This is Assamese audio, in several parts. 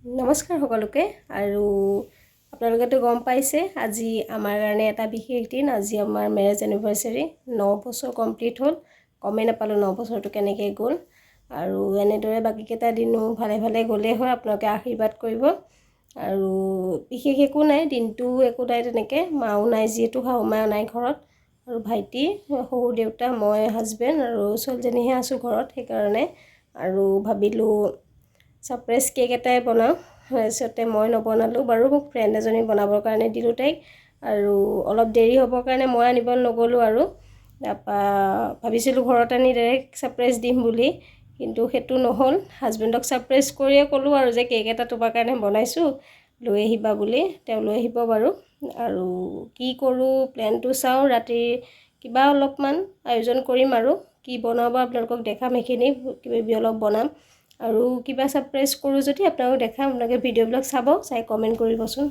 নমস্কাৰ সকলোকে। আৰু আপোনালোকেতো গম পাইছে আজি আমাৰ কাৰণে এটা বিশেষ দিন। আজি আমাৰ মেৰেজ এনিভাৰ্চাৰী 9 বছৰ কমপ্লিট হ'ল। গমেই নাপালোঁ 9 বছৰটো কেনেকৈ গ'ল। আৰু এনেদৰে বাকীকেইটা দিনো ভালে ভালে গ'লেই হয়, আপোনালোকে আশীৰ্বাদ কৰিব। আৰু বিশেষ একো নাই, দিনটো একো নাই তেনেকৈ, মাও নাই যিহেতু, শাহু মাও নাই ঘৰত, আৰু ভাইটি, শহুৰ দেউতা, মই, হাজবেণ্ড আৰু ছোৱালীজনীহে আছোঁ ঘৰত। সেইকাৰণে আৰু ভাবিলোঁ ছাৰপ্ৰাইজ কেক এটাই বনাওঁ। তাৰপিছতে মই নবনালোঁ বাৰু, মোক ফ্ৰেণ্ড এজনী বনাবৰ কাৰণে দিলোঁ তাইক। আৰু অলপ দেৰি হ'বৰ কাৰণে মই আনিব নগ'লোঁ। আৰু তাৰপৰা ভাবিছিলোঁ ঘৰত আনি ডাইৰেক্ট ছাৰপ্ৰাইজ দিম বুলি, কিন্তু সেইটো নহ'ল। হাজবেণ্ডক ছাৰপ্ৰাইজ কৰিয়ে ক'লোঁ আৰু যে কেক এটা তোমাৰ কাৰণে বনাইছোঁ, লৈ আহিবা বুলি। তেওঁ লৈ আহিব বাৰু। আৰু কি কৰোঁ প্লেনটো চাওঁ, ৰাতিৰ কিবা অলপমান আয়োজন কৰিম। আৰু কি বনাওঁ বা আপোনালোকক দেখাম, সেইখিনি কিবাকিবি অলপ বনাম। আৰু কিবা ছাৰপ্ৰাইজ কৰোঁ যদি আপোনালোকক দেখাম। আপোনালোকে ভিডিঅ'বিলাক চাব, চাই কমেণ্ট কৰিবচোন।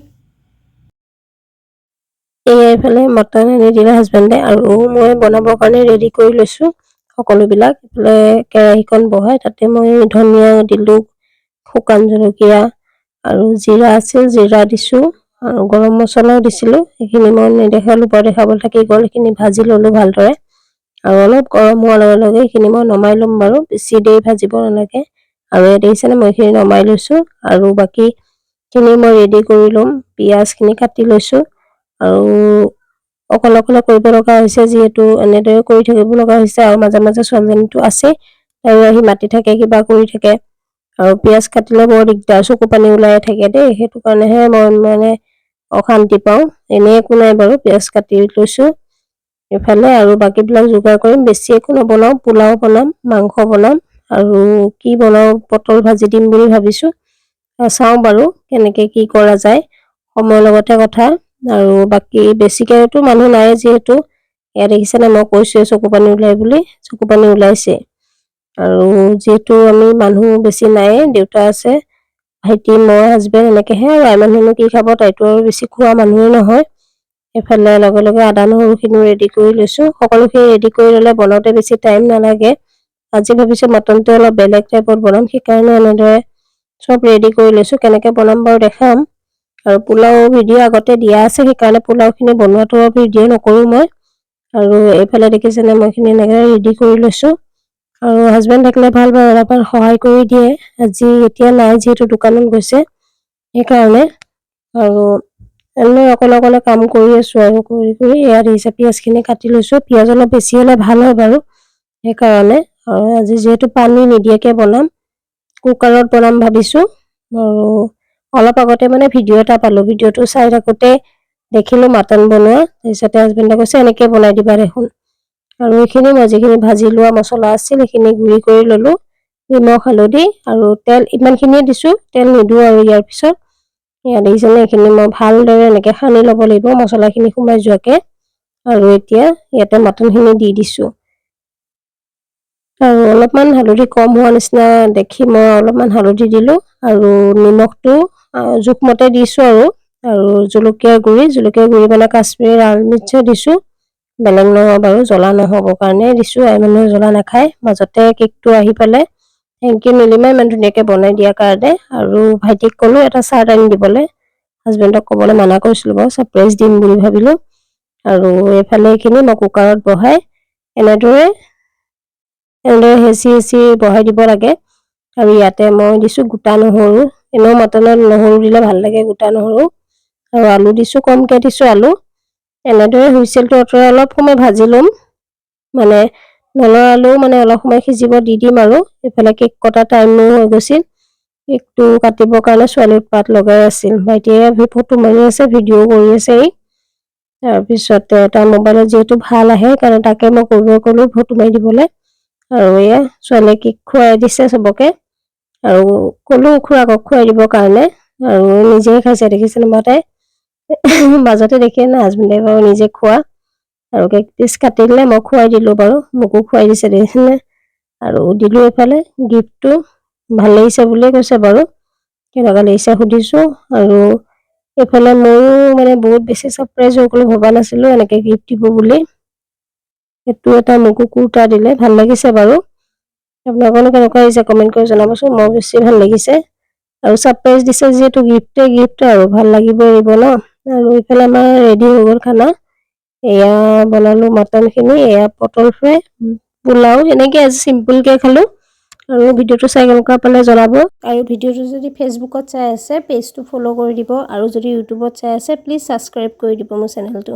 এইফালে মটন আনি দিলে হাজবেণ্ডে, আৰু মই বনাবৰ কাৰণে ৰেডি কৰি লৈছোঁ সকলোবিলাক। এইফালে কেৰাহীখন বহাই তাতে মই ধনিয়া দিলোঁ, শুকান জলকীয়া আৰু জিৰা আছিল, জিৰা দিছোঁ, আৰু গৰম মছলাও দিছিলোঁ। সেইখিনি মই নেদেখালোঁ, বৰ দেখাবলৈ থাকি গ'ল। সেইখিনি ভাজি ল'লোঁ ভালদৰে, আৰু অলপ গৰম হোৱাৰ লগে লগে সেইখিনি মই নমাই ল'ম বাৰু, বেছি দেৰি ভাজিব নালাগে। আৰু ইয়াত দেখিছেনে মই এইখিনি নমাই লৈছোঁ। আৰু বাকীখিনি মই ৰেডি কৰি ল'ম। পিঁয়াজখিনি কাটি লৈছোঁ, আৰু অকলে অকলে কৰিব লগা হৈছে যিহেতু এনেদৰে কৰি থাকিব লগা হৈছে। আৰু মাজে মাজে ছোৱালীজনীটো আছেই, তাইও আহি মাতি থাকে, কিবা কৰি থাকে। আৰু পিঁয়াজ কাটিলে বৰ দিগদাৰ, চকু পানী ওলাই থাকে দেই, সেইটো কাৰণেহে মই অশান্তি পাওঁ। এনেই একো নাই বাৰু, পিঁয়াজ কাটি লৈছোঁ এইফালে। আৰু বাকীবিলাক যোগাৰ কৰিম, বেছি একো নবনাওঁ, পোলাও বনাম, মাংস বনাম, আৰু কি বনাওঁ, পটল ভাজি দিম বুলি ভাবিছোঁ। চাওঁ বাৰু কেনেকৈ কি কৰা যায়, সময়ৰ লগতে কথা। আৰু বাকী বেছিকৈতো মানুহ নাই যিহেতু, ইয়াত দেখিছেনে মই কৈছোঁৱে চকু পানী ওলাই বুলি, চকু পানী ওলাইছে। আৰু যিহেতু আমি মানুহ বেছি নাই, দেউতা আছে, ভাইটি, মই, হাজবেণ্ড, এনেকৈহে। আৰু আই মানুহনো কি খাব, তাইতো আৰু বেছি খোৱা মানুহেই নহয়। এইফালে লগে লগে আদা নহৰুখিনিও ৰেডি কৰি লৈছোঁ। সকলোখিনি ৰেডি কৰি ল'লে বনাওঁতে বেছি টাইম নালাগে। আজি ভাবিছোঁ মটনটো অলপ বেলেগ টাইপত বনাম, সেইকাৰণে এনেদৰে চব ৰেডি কৰি লৈছোঁ। কেনেকৈ বনাম বাৰু দেখাম। আৰু পোলাও ভিডিঅ' আগতে দিয়া আছে, সেইকাৰণে পোলাওখিনি বনোৱাটো ভিডিঅ' নকৰোঁ মই। আৰু এইফালে দেখিছেনে মই এইখিনি এনেকৈ ৰেডি কৰি লৈছোঁ। আৰু হাজবেণ্ড থাকিলে ভাল বাৰু, অলপমান সহায় কৰি দিয়ে। আজি এতিয়া নাই যিহেতু, দোকানত গৈছে, সেইকাৰণে। আৰু এনেই অকলে অকলে কাম কৰি আছোঁ। আৰু কৰি ইয়াত দেখিছে পিঁয়াজখিনি কাটি লৈছোঁ। পিঁয়াজ অলপ বেছি হ'লে ভাল হয় বাৰু, সেইকাৰণে। আৰু আজি যিহেতু পানী নিদিয়াকৈ বনাম, কুকাৰত বনাম ভাবিছোঁ। আৰু অলপ আগতে ভিডিঅ' এটা পালোঁ, ভিডিঅ'টো চাই থাকোঁতে দেখিলোঁ মাটন বনোৱা। তাৰপিছতে হাজবেণ্ডে কৈছে এনেকৈ বনাই দিবা দেখোন। আৰু এইখিনি মই যিখিনি ভাজি লোৱা মছলা আছিল সেইখিনি গুড়ি কৰি ল'লোঁ, নিমখ, হালধি আৰু তেল, ইমানখিনিয়ে দিছোঁ, তেল নিদিওঁ আৰু ইয়াৰ পিছত। ইয়াত দেখিছেনে এইখিনি মই ভালদৰে এনেকৈ সানি ল'ব লাগিব, মছলাখিনি সোমাই যোৱাকৈ। আৰু এতিয়া ইয়াতে মাটনখিনি দি দিছোঁ। আৰু অলপমান হালধি কম হোৱা নিচিনা দেখি মই অলপমান হালধি দিলোঁ, আৰু নিমখটো জোখমতে দিছোঁ। আৰু জলকীয়া গুড়ি কাশ্মীৰী লাল মিৰ্চ দিছোঁ, বেলেগ নহয় বাৰু, জ্বলা নহ'বৰ কাৰণে দিছোঁ। মানুহে জ্বলা নাখায়। মাজতে কেকটো আহি পালে, থেংক ইউ নীলিমা, ইমান ধুনীয়াকৈ বনাই দিয়াৰ কাৰণে। আৰু ভাইটিক ক'লোঁ এটা চাৰ্ট আনি দিবলৈ, হাজবেণ্ডক ক'বলৈ মানা কৰিছিলোঁ বাৰু, ছাৰপ্ৰাইজ দিম বুলি ভাবিলোঁ। আৰু এইফালে এইখিনি মই কুকাৰত বহাই এনেদৰে হেঁচি হেঁচি বহাই দিব লাগে। আৰু ইয়াতে মই দিছোঁ গোটা নহৰু, এনেও মটনত নহৰু দিলে ভাল লাগে, গোটা নহৰু। আৰু আলু দিছোঁ, কমকৈ দিছোঁ আলু। এনেদৰে হুইচেলটো আঁতৰাই অলপ সময় ভাজি ল'ম, নলৰালেও অলপ সময় সিজিব দি দিম। আৰু এইফালে কেক কটা টাইমো হৈ গৈছিল, কেকটো কাটিবৰ কাৰণে ছোৱালী উৎপাত লগাই আছিল। ভাইটিয়ে ফটো মাৰি আছে, ভিডিঅ' কৰি আছে। তাৰপিছতে তাৰ মোবাইলত যিহেতু ভাল আহে, সেইকাৰণে তাকে মই ক'লোঁ ফটো মাৰি দিবলৈ। আৰু এয়া ছোৱালীয়ে কেক খুৱাই দিছে চবকে, আৰু ক'লোঁ খুৰাকক খুৱাই দিবৰ কাৰণে। আৰু নিজেই খাইছে, দেখিছেনে বাৰু তাই। মাজতে দেখিয়ে না হাজবেণ্ডে বাৰু নিজে খোৱা, আৰু কেক পিচ কাটি দিলে, মই খুৱাই দিলোঁ বাৰু, মোকো খুৱাই দিছে, দেখিছেনে। আৰু দিলোঁ এইফালে গিফ্টটো, ভাল লাগিছে বুলিয়ে কৈছে বাৰু, কেনেকুৱা লাগিছে সুধিছোঁ। আৰু এইফালে ময়ো বহুত বেছি ছাৰপ্ৰাইজ হৈ গ'লো, ভবা নাছিলোঁ এনেকৈ গিফ্ট দিব বুলি। সেইটো এটা মোকো কুৰ্তা দিলে, ভাল লাগিছে বাৰু। আপোনালোকনো কেনেকুৱা লাগিছে কমেণ্ট কৰি জনাবচোন, মোৰ বেছি ভাল লাগিছে। আৰু সাৰপ্ৰাইজ দিছে যেহেতু গিফ্ট আৰু ভাল লাগিব এৰিব ন। আৰু ইফালে আমাৰ ৰেডি হৈ গ'ল খানা। এয়া বনালো মটনখিনি, এয়া পটল ফ্ৰাই, পোলাও, এনেকৈ আজি চিম্পুলকৈ খালোঁ। আৰু ভিডিঅ'টো চাই কেনেকুৱা পালে জনাব। আৰু ভিডিঅ'টো যদি ফেচবুকত চাই আছে পেজটো ফ'ল' কৰি দিব, আৰু যদি ইউটিউবত চাই আছে প্লিজ ছাবস্ক্ৰাইব কৰি দিব মোৰ চেনেলটো।